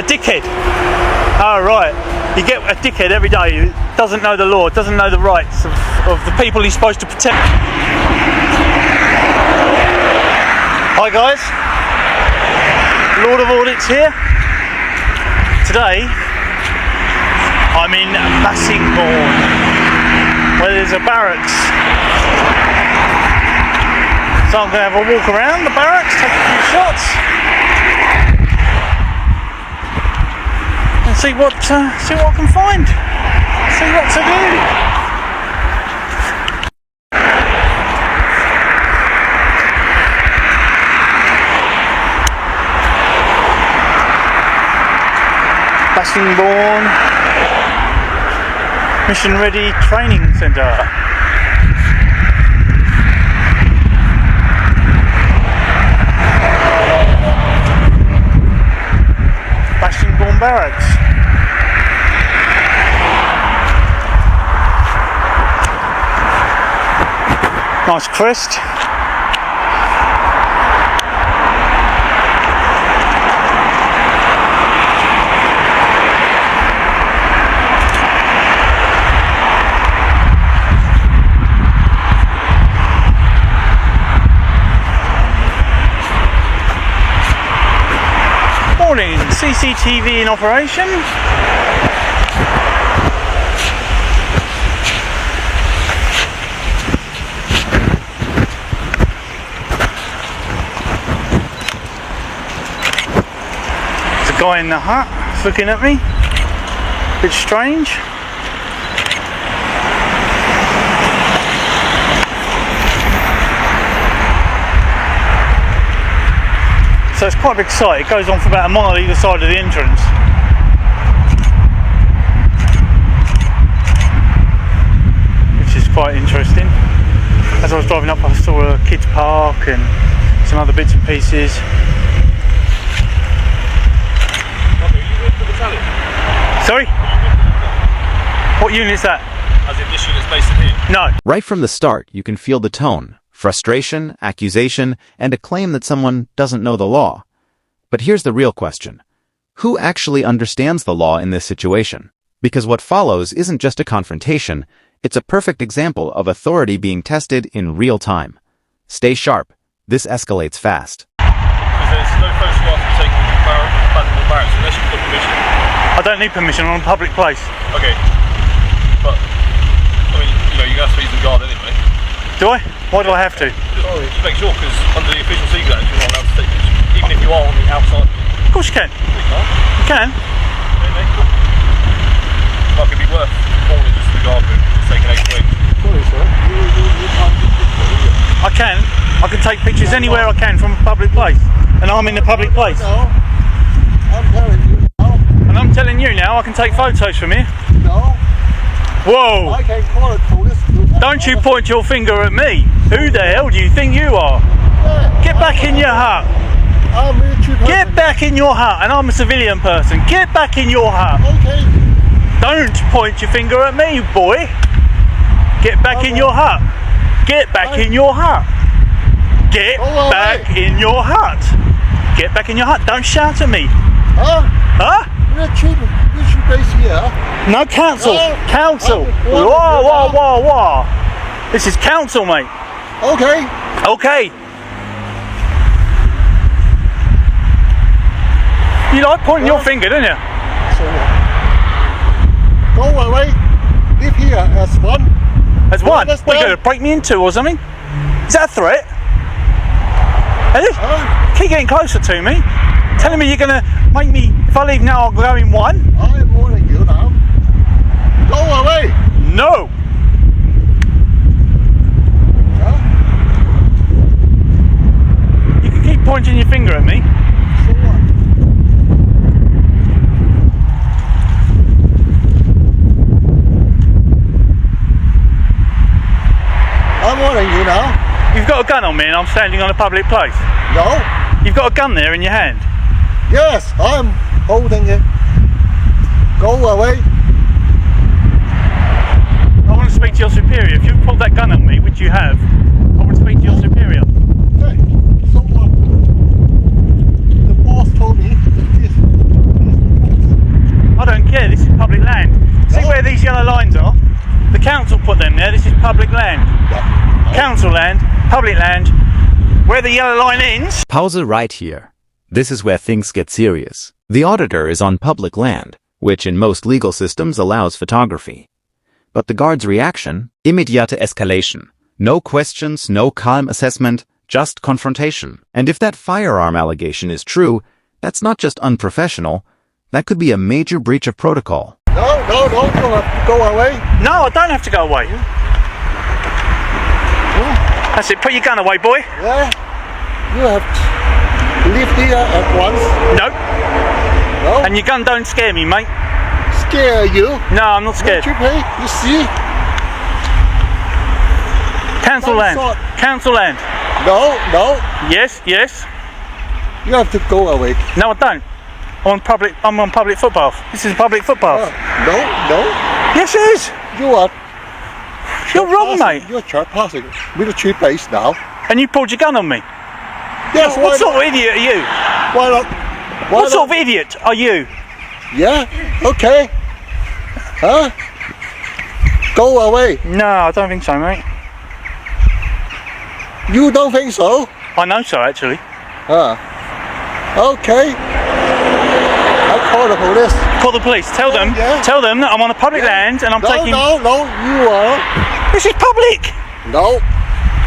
A dickhead. Oh, right. You get a dickhead every day who doesn't know the law, doesn't know the rights of the people he's supposed to protect. Hi guys, Lord of Audits here. Today I'm in Bassingbourn, where there's a barracks. So I'm going to have a walk around the barracks, take a few shots, and see what I can find, see what to do. Bassingbourn Mission Ready Training Centre. Bassingbourn Barracks. Nice crest. Morning, CCTV in operation. There's a guy in the hut looking at me, a bit strange. So it's quite a big site. It goes on for about a mile either side of the entrance. Which is quite interesting. As I was driving up I saw a kids park and some other bits and pieces. Sorry? What unit's that? As in this unit's based in here? No. Right from the start, you can feel the tone. Frustration, accusation, and a claim that someone doesn't know the law. But here's the real question. Who actually understands the law in this situation? Because what follows isn't just a confrontation, it's a perfect example of authority being tested in real time. Stay sharp. This escalates fast. Because there's no photograph of taking the barracks unless you've got permission. I don't need permission, I'm on a public place. Okay. But, I mean, you have to use the guard anyway. Do I? Why do I have to? Just make sure, because under the Official Secrets Act, you're not allowed to take pictures, even if you are on the outside. Of course you can. You can. Okay, mate, cool. Might could be worth more than just the guard room, just taking 8 weeks. Sorry, sir. You can't do pictures. I can. I can take pictures anywhere I can from a public place. And I'm in the public place. No. I'm telling you now. And I'm telling you now I can take photos from here. No. Whoa! I can call it police. Don't you point your finger at me. Who the hell do you think you are? Get back in your hut. I'm a military person. Get back in your hut. And I'm a civilian person. Get back in your hut. Okay. Don't point your finger at me, boy. Get back in your hut. Get back in your hut. Get back in your hut. Get back in your hut. Don't shout at me. Huh? Huh? Military base here. No, council. Council. Whoa. This is council, mate. Okay. Okay. You like pointing your finger, don't you? So, go away. Live here as one. As one? understand? What, you going to break me in two or something? Is that a threat? Keep getting closer to me. Telling me you're going to make me, if I leave now, I'll go in one. I'm warning you now. Go away. No. Huh? You can keep pointing your finger at me. So what? I'm warning you now. You've got a gun on me and I'm standing on a public place. No. You've got a gun there in your hand. Yes, I'm holding it. Go away. I want to speak to your superior. If you pulled that gun on me, which you have, I want to speak to your superior. Okay, so what? The boss told me this public land. Council land, public land, where the yellow line ends. Pause right here. This is where things get serious. The auditor is on public land, which in most legal systems allows photography. But the guard's reaction? Immediate escalation. No questions, no calm assessment, just confrontation. And if that firearm allegation is true, that's not just unprofessional, that could be a major breach of protocol. No, don't go away. No, I don't have to go away. That's it, put your gun away, boy. Yeah. You have to leave here at once. No, No. and your gun don't scare me, mate. Scare you. No, I'm not scared. Don't you pay? You see? Council land. Thought. Council land. No. Yes, yes. You have to go away. No, I don't. I'm on public footpath. This is a public footpath. No. Yes, it is. You are. You're wrong, mate. You're trespassing. Military base now. And you pulled your gun on me. Yes. What sort of idiot are you? Why not? What sort of idiot are you? Yeah. Okay. Huh? Go away. No, I don't think so, mate. You don't think so? I know so, actually. Okay. I'll call the police. Call the police. Tell them. yeah. Tell them that I'm on a public land and I'm taking. No. You are. This is public. No.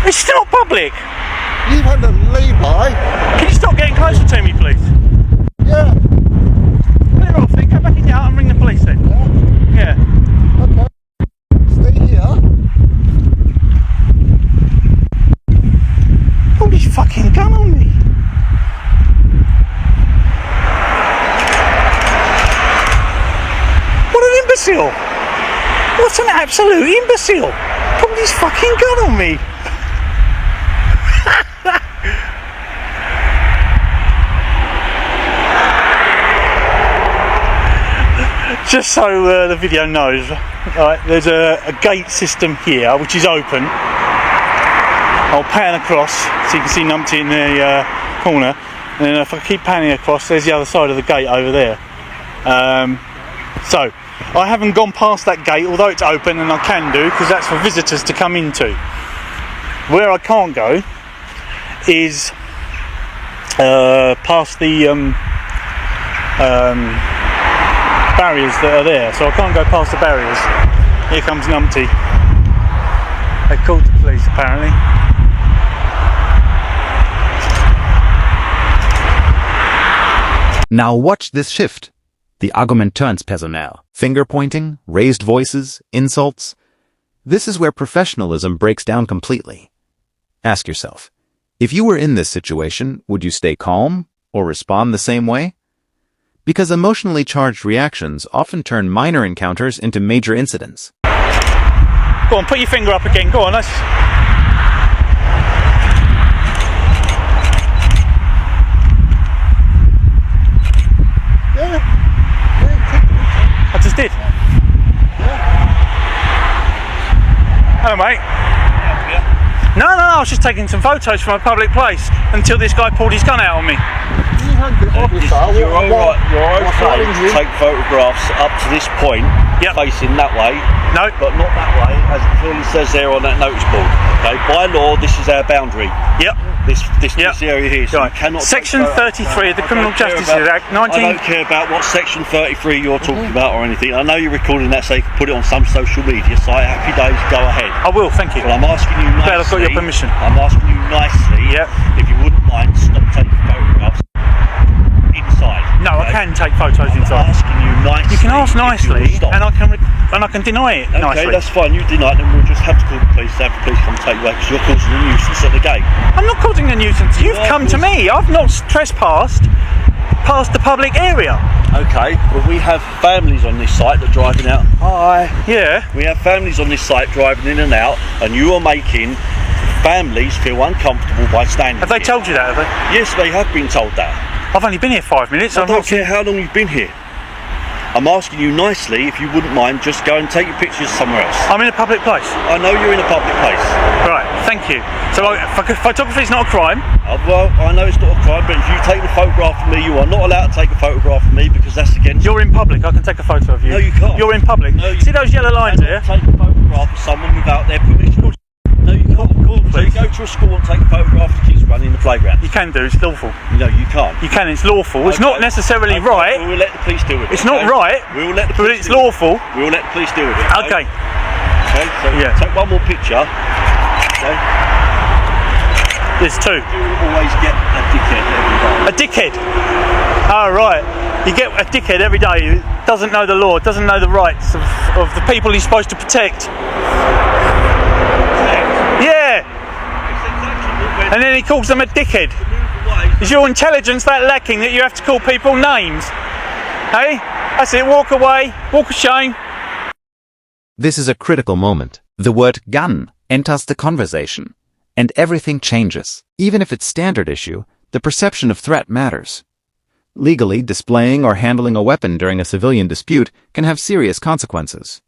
This is not public. Even the lay-by. Can you stop getting closer to me, please? Yeah. Clear off. Then come back in your hut and ring the police. Then. Yeah. Okay. Stay here. Pull this fucking gun on me. What an imbecile! What an absolute imbecile! Pull this fucking gun on me. Just so the video knows, right, there's a gate system here which is open. I'll pan across so you can see numpty in the corner, and then if I keep panning across, there's the other side of the gate over there. So I haven't gone past that gate, although it's open, and I can do because that's for visitors to come into. Where I can't go is past the barriers that are there, so I can't go past the barriers. Here comes numpty. They called the police apparently. Now watch this shift. The argument turns personnel. Finger pointing, raised voices, insults. This is where professionalism breaks down completely. Ask yourself, if you were in this situation, would you stay calm or respond the same way? Because emotionally charged reactions often turn minor encounters into major incidents. Go on, put your finger up again. Go on, let's. Yeah. I just did. Hello, mate. No, I was just taking some photos from a public place until this guy pulled his gun out on me. You're okay to take photographs up to this point, facing that way, No. but not that way, as it clearly says there on that notice board. Okay, by law, this is our boundary. Yep. This area here, so Right. you cannot. Section take photos. 33 of the I Criminal don't care Justice about- Act, 19. I don't care about what section 33 you're talking about or anything. I know you're recording that, so you can put it on some social media site. Happy days, go ahead. I will, thank you. Well, I'm asking you nicely. Glad I've got your permission. I'm asking you nicely. Yep. If you wouldn't mind, stop taking photographs inside. No, I okay? can take photos I'm inside. asking you nicely. You can ask if you will nicely, stop. and I can deny it Okay, nicely. that's fine. You deny it, then we'll just have to call the police. Have the police come take you away because you're causing a nuisance at the gate. I'm not causing a nuisance. You've are come to me. I've not trespassed past the public area. Okay, but we have families on this site that are driving out. Hi. Yeah. We have families on this site driving in and out, and you are making families feel uncomfortable by standing Have they here. told you that, have they? Yes, they have been told that. I've only been here 5 minutes. I I've don't not care how long you've been here. I'm asking you nicely, if you wouldn't mind, just go and take your pictures somewhere else. I'm in a public place. I know you're in a public place. Right, thank you. So photography is not a crime. Well, I know it's not a crime, but if you take a photograph of me, you are not allowed to take a photograph of me because that's against... You're in public, I can take a photo of you. No, you can't. You're in public. No, you See those yellow lines cannot here? take a photograph of someone without their permission. No, you can't. So you go to a school and take a photograph of kids running in the playground. You can do, it's lawful. No, you can't. You can, it's lawful. It's Okay. not necessarily Okay, right. We will let the police deal with it. It's not right, We will let the but police it's deal with lawful. it. We will let the police deal with it. Okay. Okay, so Yeah. take one more picture. Okay. There's two. You always get a dickhead every day. A dickhead. Oh, right. You get a dickhead every day who doesn't know the law, doesn't know the rights of the people he's supposed to protect. Yeah. And then he calls them a dickhead. Is your intelligence that lacking that you have to call people names? Hey? That's it, walk away, walk of shame. This is a critical moment. The word gun enters the conversation, and everything changes. Even if it's standard issue, the perception of threat matters. Legally, displaying or handling a weapon during a civilian dispute can have serious consequences.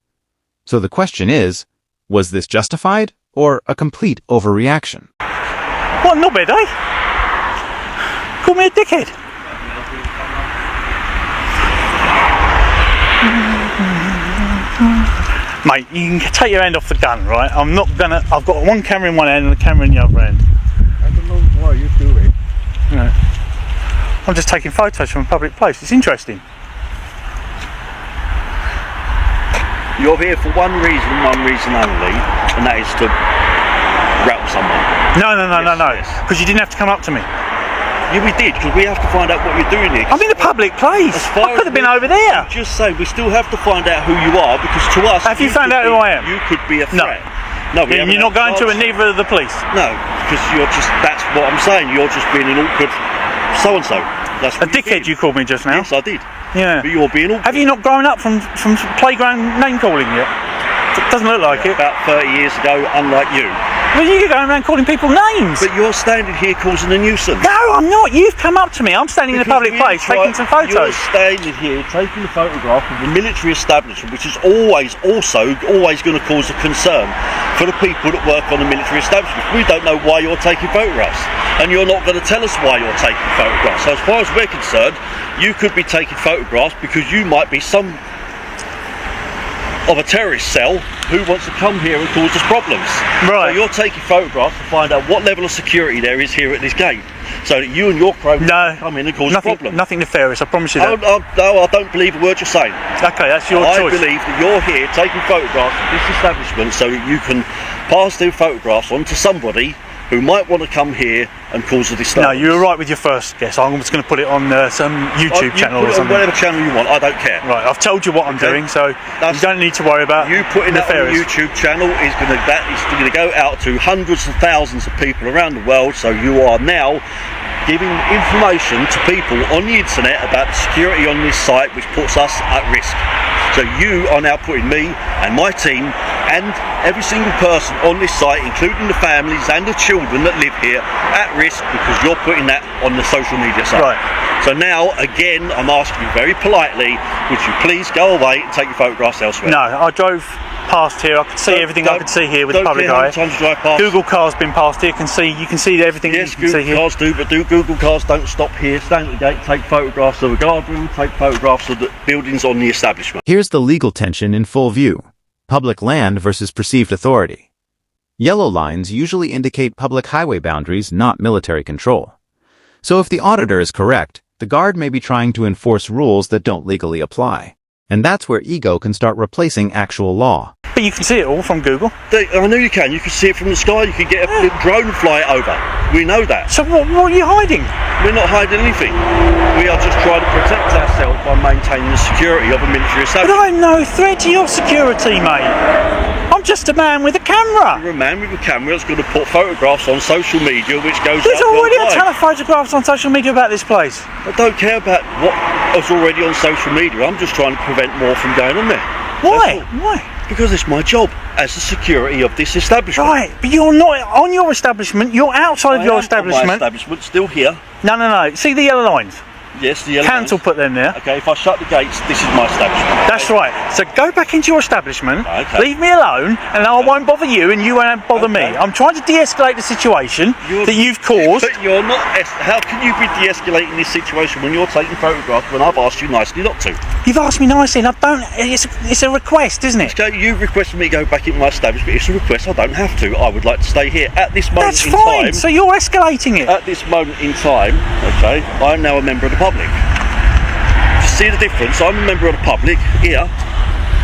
So the question is, was this justified or a complete overreaction? What, not bad, eh? Call me a dickhead. Mate, you can take your hand off the gun, right? I'm not gonna... I've got one camera in one hand and a camera in the other hand. I don't know why you do it. No. I'm just taking photos from a public place. It's interesting. You're here for one reason only, and that is to rattle someone. No. Yes. Because you didn't have to come up to me. Yeah, we did, because we have to find out what you're doing here. I'm in a public place. As far I could as have been we- over there. Just say, we still have to find out who you are, because to us... Have you found could out who be- I am? You could be a No. threat. No, we And haven't you're not had going to, chance. and neither are the police. No, because you're just... That's what I'm saying. You're just being an awkward so-and-so. That's A what you're dickhead being. you called me just now. Yes, I did. Yeah. But you're being awkward. Have you not grown up from playground name calling yet? It doesn't look like it. About 30 years ago, unlike you. Well, you're going around calling people names. But you're standing here causing a nuisance. No, I'm not. You've come up to me. I'm standing in a Because public we place taking some You're photos. standing here taking a photograph of the military establishment, which is always going to cause a concern for the people that work on the military establishment. We don't know why you're taking photographs, and you're not going to tell us why you're taking photographs. So as far as we're concerned, you could be taking photographs because you might be some of a terrorist cell who wants to come here and cause us problems. Right. So you're taking photographs to find out what level of security there is here at this gate, so that you and your crew come in and cause problems. Nothing nefarious, I promise you that. No, I don't believe a word you're saying. Okay, that's your I choice. believe that you're here taking photographs of this establishment so that you can pass their photographs on to somebody who might want to come here and cause a disturbance. No, you were right with your first guess. I'm just going to put it on some YouTube channel put or it on something. whatever channel you want, I don't care. Right, I've told you what I'm doing, so you don't need to worry about You putting that on a nefarious. YouTube channel is going to go out to hundreds of thousands of people around the world, so you are now giving information to people on the internet about the security on this site, which puts us at risk. So you are now putting me and my team and every single person on this site, including the families and the children that live here, at risk because you're putting that on the social media site. Right. So now, again, I'm asking you very politely, would you please go away and take your photographs elsewhere? No, I drove past here. I could see everything I could see here with the public eye. Don't care how many times you drive past. Google cars been past here. You can see everything Yes, you can see Google here. cars do, but Google cars don't stop here. Stand at the gate, take photographs of the guard room, take photographs of the buildings on the establishment. Here's the legal tension in full view. Public land versus perceived authority. Yellow lines usually indicate public highway boundaries, not military control. So if the auditor is correct, the guard may be trying to enforce rules that don't legally apply. And that's where ego can start replacing actual law. But you can see it all from Google. I know you can. You can see it from the sky. You can get a little drone and fly it over. We know that. So what are you hiding? We're not hiding anything. We are just trying to protect ourselves by maintaining the security of a military But establishment. I'm no threat to your security, mate. I'm just a man with a camera. You're a man with a camera that's going to put photographs on social media, which goes There's out already a worldwide. ton of photographs on social media about this place. I don't care about what is already on social media. I'm just trying to prevent more from going on there. Why? That's all. Why? Because it's my job as the security of this establishment. Right, but you're not on your establishment. You're outside of I your am on my establishment. establishment, still here. No. See the yellow lines. Yes, the yellow Council vans. put them there. Okay, if I shut the gates, this is my establishment. That's right. So go back into your establishment, Okay. leave me alone, and I won't bother you, and you won't bother me. I'm trying to de-escalate the situation that you've caused. But you're not. How can you be de-escalating this situation when you're taking photographs when I've asked you nicely not to? You've asked me nicely, and I don't. It's a request, isn't it? Okay, you requested me to go back in my establishment. It's a request. I don't have to. I would like to stay here at this moment That's in fine. time. So you're escalating it. At this moment in time, okay, I'm now a member of the public. See the difference? I'm a member of the public here.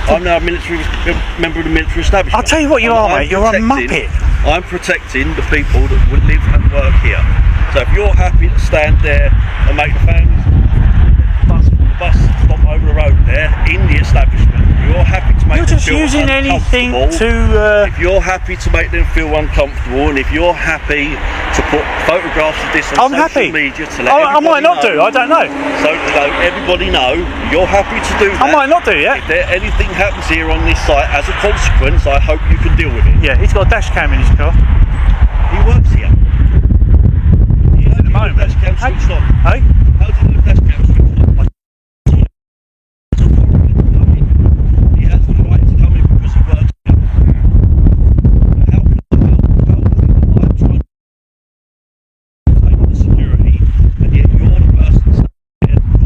I'm now a member of the military establishment. I'll tell you what you are, mate. You're a protecting- muppet. I'm protecting the people that would live and work here. So if you're happy to stand there and make the families the bus stop over the road there in the establishment, you're happy to make You're them just feel using anything uncomfortable. to. If you're happy to make them feel uncomfortable, and if you're happy to put photographs of this on I'm social happy. media to let I might everybody not know, do. I don't know. so to let everybody know you're happy to do that. I might not do. Yeah. If there anything happens here on this site as a consequence, I hope you can deal with it. Yeah. He's got a dash cam in his car. He works here. He At the moment. Dash cam switched on. Hey. How do you know dash cam switched on? He has the right to come in because he works here. How can I help? I'm trying to take the security, and yet you're the person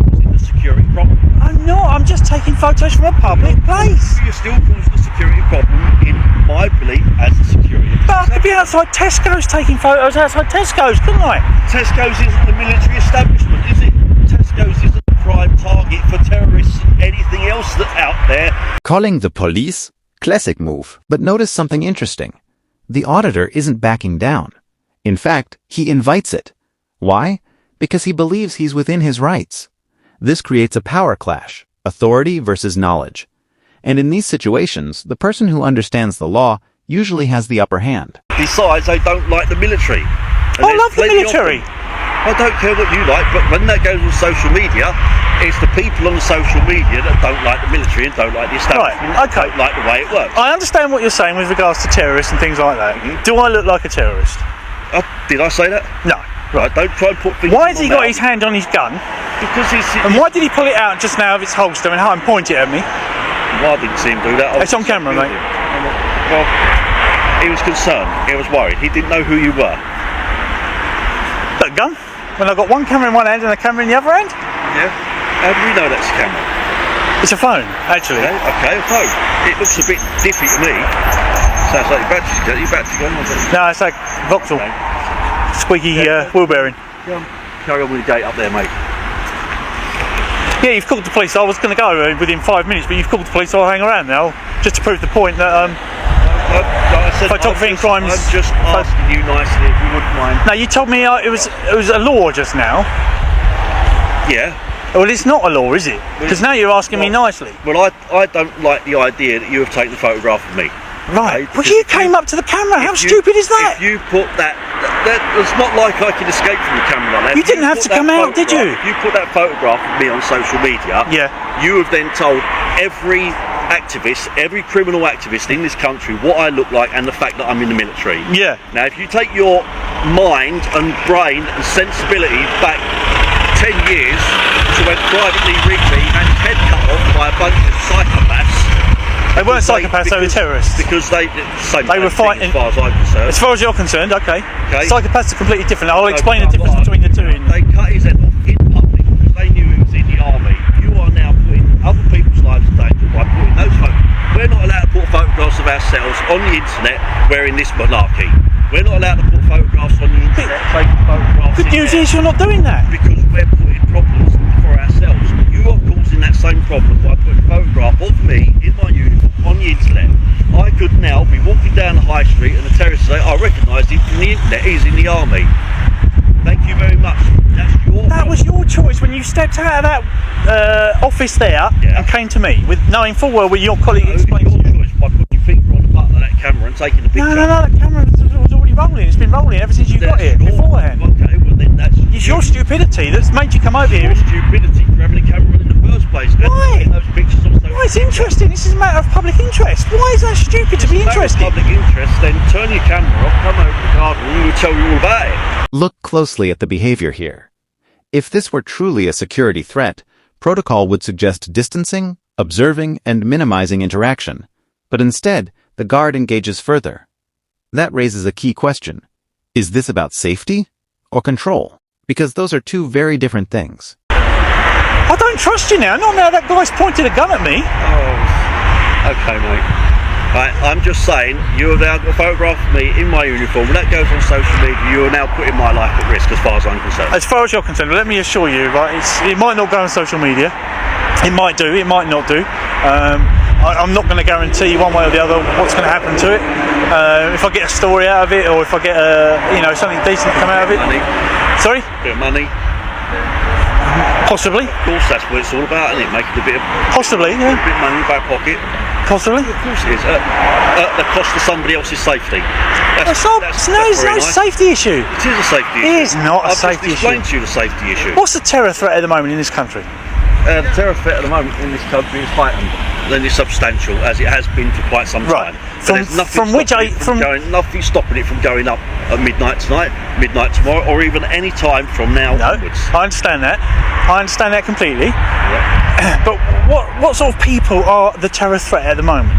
causing the security problem. I'm not. I'm just taking photos from a public place. You're still causing the security problem in my belief as a security. But I could be outside Tesco's taking photos outside Tesco's, couldn't I? Tesco's isn't the military establishment, is it? Tesco's isn't the prime target for terrorists and anything else that's out there. Calling the police? Classic move. But notice something interesting. The auditor isn't backing down. In fact, he invites it. Why? Because he believes he's within his rights. This creates a power clash, authority versus knowledge. And in these situations, the person who understands the law usually has the upper hand. Besides, they don't like the military. And I there's love the plenty of military. them. I don't care what you like, but when that goes on social media, it's the people on the social media that don't like the military and don't like the establishment, Right, okay. don't like the way it works. I understand what you're saying with regards to terrorists and things like that. Do I look like a terrorist? Did I say that? No. Right, don't try and put things Why in has he my got mouth. his hand on his gun? Because he's... And why did he pull it out just now of its holster and point it at me? Well, I didn't see him do that. It's on camera, mate. Well, he was concerned. He was worried. He didn't know who you were. That gun? When I've got one camera in one hand and a camera in the other hand? Yeah. How do we know that's a camera? It's a phone, actually. Okay, a phone. It looks a bit diffy to me. Sounds like your battery's gone. No, it's like Vauxhall. Squeaky wheel bearing. Carry on with the gate up there, mate. Yeah, you've called the police. I was going to go within 5 minutes, but you've called the police, so I'll hang around now, just to prove the point that I said, Photography and crimes. I'm just asking you nicely if you wouldn't mind. No, you told me it was a law just now. Yeah. Well, it's not a law, is it? Because now you're asking me nicely. Well, I don't like the idea that you have taken a photograph of me. Right. Okay, Well, because you if came up to the camera. How if you- stupid is that? If you put that, it's not like I can escape from the camera like that. You If didn't have put to that come out, did you? photograph- If you put that photograph of me on social media, Yeah. you have then told every activist, every criminal activist in this country what I look like and the fact that I'm in the military. Yeah. Now, if you take your mind and brain and sensibility back 10 years to when privately Rigby had his head cut off by a bunch of psychopaths. They weren't psychopaths, they were terrorists. Because they were fighting- as far as I'm concerned. As far as you're concerned, okay. Okay. Psychopaths are completely different. I'll So, explain the difference well, between the two. They cut his head off in public because they knew he was in the army. You are now putting other people's lives in danger by putting those photos. We're not allowed to put photographs of ourselves on the internet wearing this monarchy. We're not allowed to put photographs on the internet, taking photographs. Good news is you're not doing that. Because we're putting problems for ourselves. You are causing that same problem by putting a photograph of me in my uniform on the internet. I could now be walking down the high street and the terrorists say, I recognise him from the internet, he's in the army. Thank you very much. That's your That was your choice when you stepped out of that office there Yeah. and came to me, with knowing full well what your colleague explained to your you. choice by putting your finger on the button of that camera and taking the picture. No, the camera was already rolling. It's been rolling ever since you got here, beforehand. Okay, well then that's It's your stupidity that's made you come over here. your stupidity for having a camera in the first place. And Why? taking those pictures on social Why, it's media. interesting. This is a matter of public interest. Why is that stupid to be If it's a matter of interested? public interest, then turn your camera off, come over to the garden and we'll tell you all about it. Look closely at the behavior here. If this were truly a security threat, protocol would suggest distancing, observing, and minimizing interaction. But instead, the guard engages further. That raises a key question. Is this about safety or control? Because those are two very different things. I don't trust you now. Not now that guy's pointed a gun at me. Oh, okay, mate. Right, I'm just saying, you have now got a photograph of me in my uniform. When that goes on social media, you are now putting my life at risk as far as I'm concerned. As far as you're concerned, let me assure you, right, it might not go on social media. It might do, it might not do. I'm not going to guarantee one way or the other what's going to happen to it. If I get a story out of it, or if I get something decent to come out of it. Money. Sorry? Bit of money. Possibly. Of course, that's what it's all about, isn't it? Making a bit of Possibly, yeah. a bit of money in the back pocket. Possibly. Of course it is. At the cost of somebody else's safety. It's no safety issue. It is a safety issue. It is not a safety issue. I've just explained to you the safety issue. What's the terror threat at the moment in this country? The terror threat at the moment in this country is heightened, and it's substantial, as it has been for quite some time. Right. But there's nothing stopping it from going up at midnight tonight, midnight tomorrow, or even any time from now onwards. I understand that. I understand that completely. Yeah. But what sort of people are the terror threat at the moment?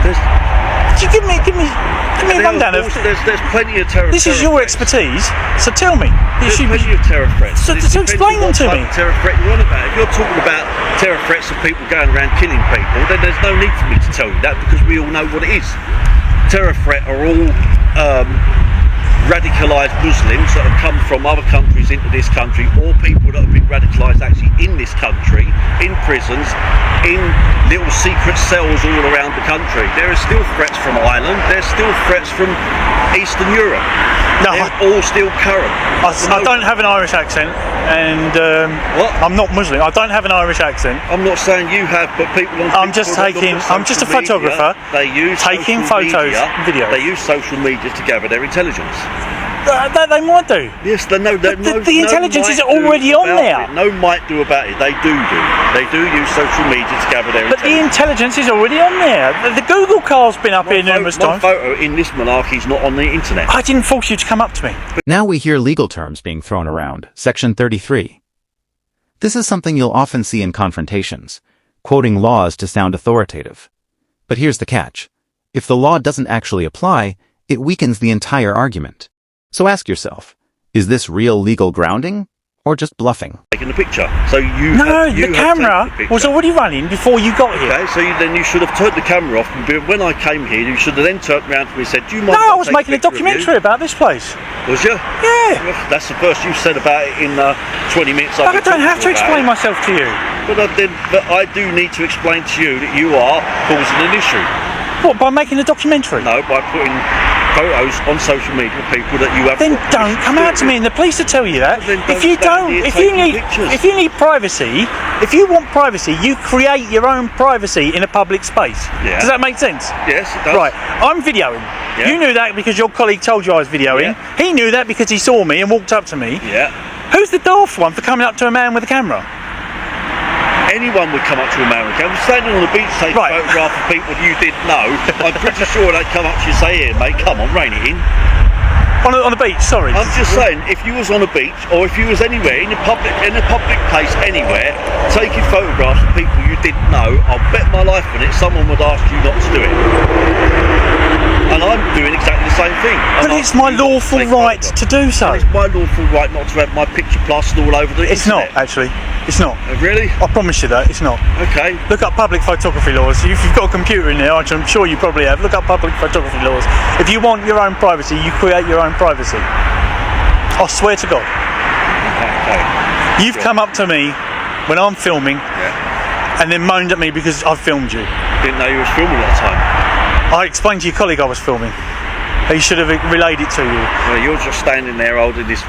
Could you give me a rundown of? There's plenty of terror. This is your expertise, so tell me. There's plenty of terror threats. So explain them to me. Terror threat you're on about. If you're talking about terror threats of people going around killing people, then there's no need for me to tell you that, because we all know what it is. Terror threat are all radicalised Muslims that have come from other countries into this country, or people that have been radicalised actually in this country, in prisons, in little secret cells all around the country. There are still threats from Ireland, there's still threats from Eastern Europe. No, they're all still current. I don't have an Irish accent, and What? I'm not Muslim. I don't have an Irish accent. I'm not saying you have, but people on I'm just a photographer. They use taking social photos, media, videos. They use social media to gather their intelligence. They might do. Yes, the intelligence is already on there. No might do about it. They do. They do use social media to gather their But the intelligence. intelligence is already on there. The Google car's been up here numerous My times. photo in this monarchy is not on the internet. I didn't force you to come up to me. Now we hear legal terms being thrown around. Section 33. This is something you'll often see in confrontations, quoting laws to sound authoritative. But here's the catch. If the law doesn't actually apply, it weakens the entire argument. So ask yourself, is this real legal grounding or just bluffing? Taking the picture. So the camera was already running before you got here. Okay, so then you should have turned the camera off. And when I came here, you should have then turned around to me and said, "Do you mind?" No, I was making a documentary about this place. Was you? Yeah. Well, that's the first you said about it in 20 minutes. I don't have to explain myself to you. But I do need to explain to you that you are causing an issue. What, by making a documentary? No, by putting photos on social media of people that you have. Then don't come out to me, and the police will tell you that. If you need privacy, if you want privacy, you create your own privacy in a public space. Yeah. Does that make sense? Yes, it does. Right, I'm videoing. Yeah. You knew that because your colleague told you I was videoing. Yeah. He knew that because he saw me and walked up to me. Yeah. Who's the daft one for coming up to a man with a camera? Anyone would come up to a man with a camera. Standing on the beach taking a photograph of people you didn't know. I'm pretty sure they'd come up to you and say, "Here, mate, come on, rein it in." On the beach, sorry. I'm just saying, if you was on a beach or if you was anywhere in a public place anywhere, taking photographs of people you didn't know, I'll bet my life on it, someone would ask you not to do it. And I'm doing exactly the same thing. But it's my lawful right to do so. And it's my lawful right not to have my picture plastered all over the internet. It's not, actually. It's not. Really? I promise you that, it's not. Okay. Look up public photography laws. If you've got a computer in there, which I'm sure you probably have, look up public photography laws. If you want your own privacy, you create your own privacy. I swear to God. Okay. You've come up to me when I'm filming and then moaned at me because I've filmed you. Didn't know you was filming at the time. I explained to your colleague I was filming. He should have relayed it to you. Well, you're just standing there holding this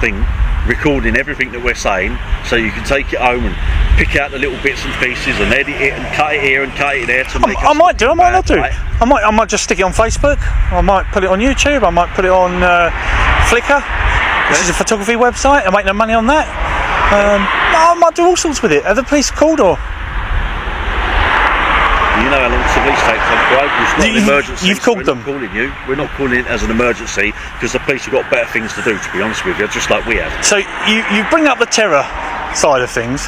thing, recording everything that we're saying, so you can take it home and pick out the little bits and pieces and edit it and cut it here and cut it there to make I might do, I might not do. Right? I might just stick it on Facebook. I might put it on YouTube. I might put it on Flickr, which is a photography website. I make no money on that. I might do all sorts with it. Are the police called or? You know how long the police take to arrive. It's not an emergency. You've called them. We're not calling it as an emergency because the police have got better things to do, to be honest with you, just like we have. So you bring up the terror side of things.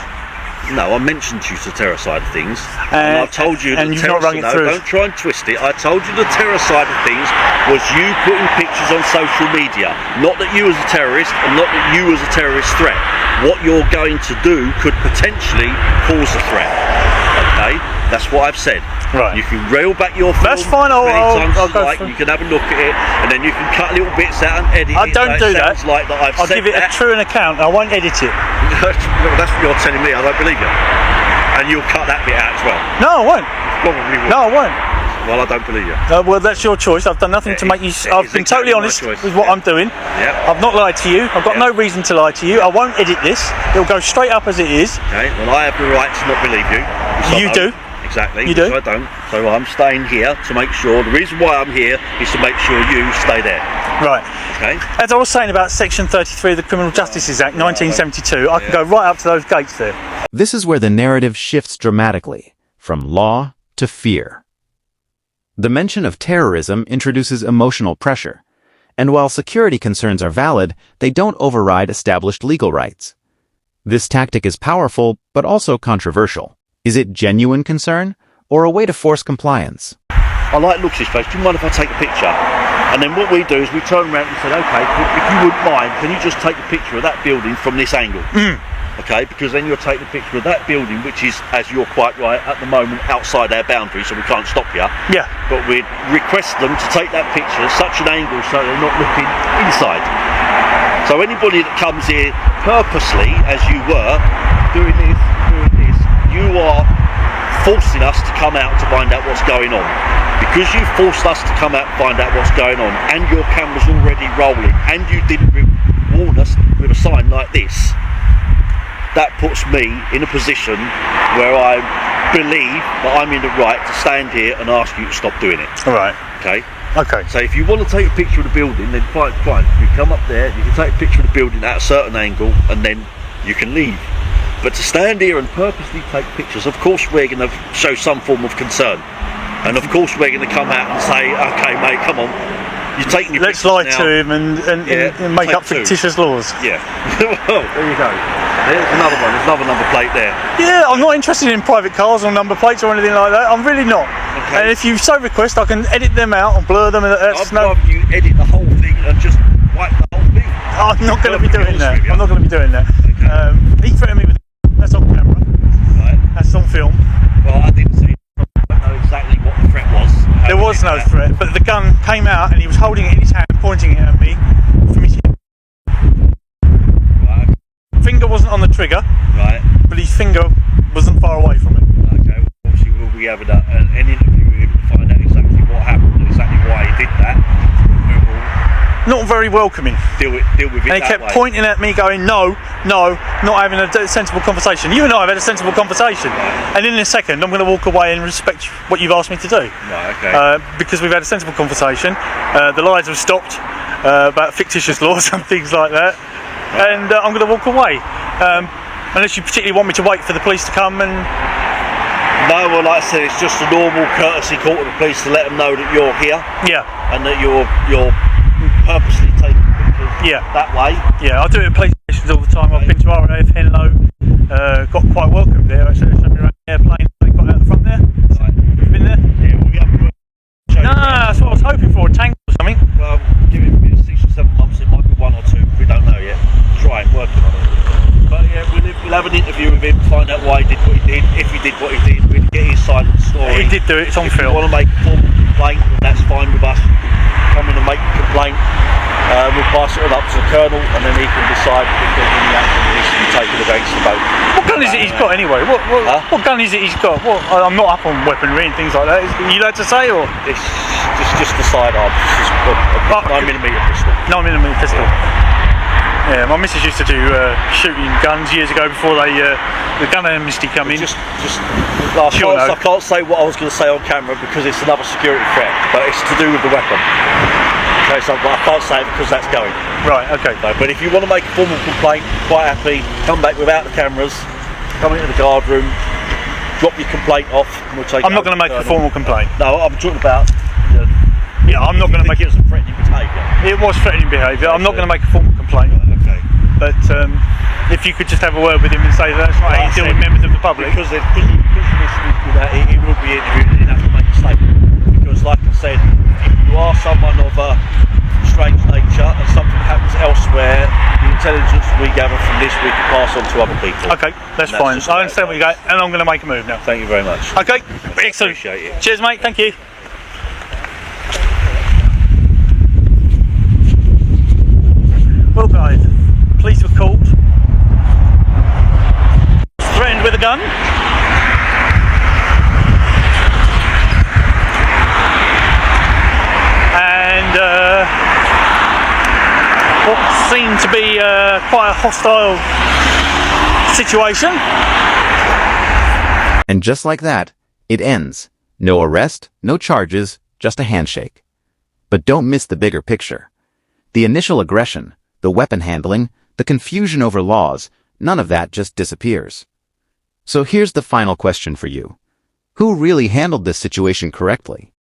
No, I mentioned you the terror side of things, and I've told you. And the you've not rung it through. Don't try and twist it. I told you the terror side of things was you putting pictures on social media. Not that you as a terrorist, and not that you as a terrorist threat. What you're going to do could potentially cause a threat. Okay, that's what I've said. Right. You can reel back your film. That's fine. I'll go like. for... You can have a look at it, and then you can cut little bits out and edit it. I don't do that. Sounds like that I've I'll said give it that. a true account. I won't edit it. That's what you're telling me. I don't believe you. And you'll cut that bit out as well. No, I won't. Probably will. No, I won't. Well, I don't believe you. Well, that's your choice. I've done nothing to make you. I've been totally honest with what I'm doing. Yeah. I've not lied to you. I've got no reason to lie to you. I won't edit this. It'll go straight up as it is. Okay. Well, I have the right to not believe you. You do. Exactly. You do. I don't. So I'm staying here to make sure. The reason why I'm here is to make sure you stay there. Right. Okay. As I was saying about Section 33 of the Criminal Justice Act, 1972, I can go right up to those gates there. This is where the narrative shifts dramatically, from law to fear. The mention of terrorism introduces emotional pressure, and while security concerns are valid, they don't override established legal rights. This tactic is powerful, but also controversial. Is it genuine concern, or a way to force compliance? I like looks of this place. Do you mind if I take a picture? And then what we do is we turn around and say, okay, if you wouldn't mind, can you just take a picture of that building from this angle? Okay, because then you'll take the picture of that building, which is, as you're quite right, at the moment outside our boundary, so we can't stop you. Yeah. But we'd request them to take that picture at such an angle so they're not looking inside. So anybody that comes here purposely, as you were, doing this, you are forcing us to come out to find out what's going on. Because you forced us to come out and find out what's going on, and your camera's already rolling, and you didn't warn us with a sign like this, that puts me in a position where I believe that I'm in the right to stand here and ask you to stop doing it. All right. Okay? Okay. So if you want to take a picture of the building, then fine. You come up there, you can take a picture of the building at a certain angle, and then you can leave. But to stand here and purposely take pictures, of course we're going to show some form of concern. And of course we're going to come out and say, okay mate, come on, you're taking your Let's pictures lie now. to him and make up fictitious laws. Yeah. Well, there you go. There's another one. There's another number plate there. Yeah, I'm not interested in private cars or number plates or anything like that. I'm really not. Okay. And if you so request, I can edit them out and blur them. I'd rather you edit the whole thing and just wipe the whole thing. I'm not going to be doing that. with you. I'm not going to be doing that. Okay. He threatened me with that's on camera. Right. That's on film. Well, I didn't see. I don't know exactly what the threat was. There was no threat, but the gun came out and he was holding it in his hand, pointing it at me from his hip. Right. Finger wasn't on the trigger, Right. but his finger wasn't far away from it. Okay. Well, obviously, we'll be having an interview with him to find out exactly what happened and exactly why he did that. Not very welcoming. Deal with it And he that kept way. pointing at me going, no, not having a sensible conversation. You and I have had a sensible conversation. And in a second, I'm going to walk away and respect what you've asked me to do. Right, okay. Because we've had a sensible conversation. The lies have stopped about fictitious laws and things like that. And I'm going to walk away. Unless you particularly want me to wait for the police to come and... No, well, like I said, it's just a normal courtesy call to the police to let them know that you're here. Yeah. And that you're purposely taking pictures that way. Yeah, I do it at police stations all the time. I've been to RAF Henlow, got quite welcomed there. Actually, they showed me around the airplane. They got out the front there. Right. You've been there? Yeah, we haven't No, that's what I was hoping for, a tank or something. Well, give it 6 or 7 months, it might be 1 or 2. We don't know yet. Try and work on it. But yeah, we'll have an interview with him, find out why he did what he did, if he did what he did, we'll get his side of the story. He did do it, it's on if film. you want to make a formal complaint, then that's fine with us. Come in and make a complaint. We'll pass it on up to the Colonel, and then he can decide if there's any action that needs to be taken against the boat. What gun is it he's got anyway? What gun is it he's got? I'm not up on weaponry and things like that. Are you allowed to say, or? It's just the sidearm, just a 9mm pistol. 9mm pistol. Yeah, my missus used to do shooting guns years ago before the gun amnesty come in. I can't say what I was going to say on camera because it's another security threat, but it's to do with the weapon. Okay, so I can't say it because that's going. Right, okay. So, but if you want to make a formal complaint, quite happy, come back without the cameras, come into the guard room, drop your complaint off and we'll take I'm not going to make a formal complaint. No, I'm talking about Yeah, I'm not going to make it as a threatening behaviour. It was threatening behaviour. I'm not going to make a formal complaint. Okay. But if you could just have a word with him and say that's not how you deal with members of the public. Because he will be interviewed and he'll have to make a statement. Because like I said, if you are someone of a strange nature and something happens elsewhere, the intelligence we gather from this we can pass on to other people. Okay, that's fine. I understand what you got, and I'm going to make a move now. Thank you very much. Okay, excellent. Appreciate it. Cheers, mate. Thank you. Well, guys, police were called. Threatened with a gun. And what seemed to be quite a hostile situation. And just like that, it ends. No arrest, no charges, just a handshake. But don't miss the bigger picture. The initial aggression, the weapon handling, the confusion over laws, none of that just disappears. So here's the final question for you. Who really handled this situation correctly?